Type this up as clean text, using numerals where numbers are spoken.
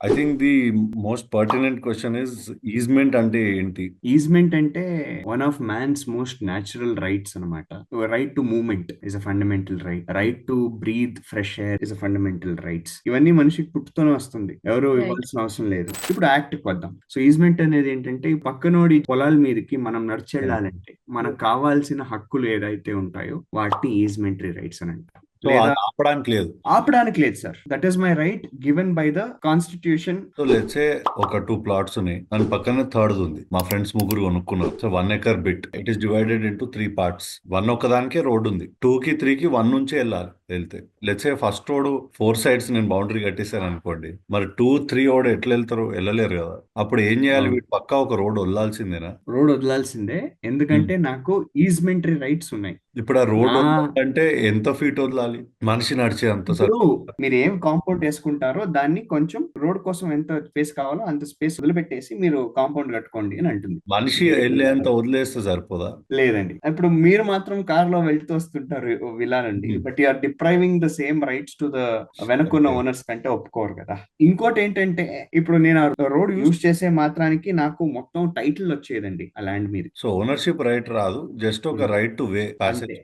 I think the most pertinent question is easement అంటే ఏంటి? Easement అంటే one of man's most natural rights అనమాట. Right to movement is a fundamental right. Right to breathe fresh air is a fundamental rights. ఇవన్నీ మనిషికి పుట్టుతూనే వస్తుంది, ఎవరు right. ఇవ్వాల్సిన అవసరం లేదు. ఇప్పుడు యాక్ట్ కి వద్దాం. సో ఈజ్మెంట్ అనేది ఏంటంటే, ఈ పక్కనోడి పొలాల మీదకి మనం నడిచెళ్ళాలంటే మనకు కావాల్సిన హక్కులు ఏదైతే ఉంటాయో వాటిని ఈజ్మెంటరీ రైట్స్ అని అంటారు. సో లేదా అది ఆపడానికి లేదు. ఆపడానికి లేదు sir. That is my right given by the constitution. So let's say ఒక 2 ప్లాట్స్ ఉన్నాయి, దాని పక్కనే థర్డ్ ఉంది. మా ఫ్రెండ్స్ ముగ్గురు కొనుక్కున్నారు. So 1 acre bit, it is divided into 3 parts. One ఒక్కదానికే రోడ్ ఉంది, 2కి 3కి 1 నుంచే వెళ్ళాలి. వెళ్తే లెట్సే ఫస్ట్ రోడ్ 4 sides నేను బౌండరీ కట్టేశాను అనుకోండి, మరి 2, 3 ఓడు ఎట్లా వెళ్తారు? వెళ్ళలేరు కదా. అప్పుడు ఏం చేయాలి? వీటి పక్కా ఒక రోడ్ వదలాల్సిందేనా? రోడ్ వదలాల్సిందే, ఎందుకంటే నాకు ఈజ్మెంటరీ రైట్స్ ఉన్నాయి. ఇప్పుడు ఆ రోడ్ నా వదలాలంటే ఎంత ఫీట్ వదలాలి? మనిషి నడిచే అంత ఇప్పుడు సార్? మీరు ఏం కాంపౌండ్ వేసుకుంటారో దాన్ని కొంచెం రోడ్ కోసం ఎంత స్పేస్ కావాలో అంత స్పేస్ వదిలిపెట్టేసి మీరు కాంపౌండ్ కట్టుకోండి అని అంటుంది. మనిషి వెళ్ళేంత వదిలేస్తే సరిపోదా? లేదండి, ఇప్పుడు మీరు మాత్రం కార్ లో వెళ్తూ వస్తుంటారు విలానండి, but you are depriving the same rights to the వెనకున్న ఓకే. ఓనర్స్ కంటే ఒప్పుకోరు కదా. ఇంకోటి ఏంటంటే, ఇప్పుడు నేను ఆ రోడ్ యూజ్ చేసే మాత్రానికి నాకు మొత్తం టైటిల్ వచ్చేదండి ఆ ల్యాండ్ మీద. సో ఓనర్షిప్ రైట్ రాదు, జస్ట్ ఒక రైట్ టు వే ప్యాసేజ్. అంతే.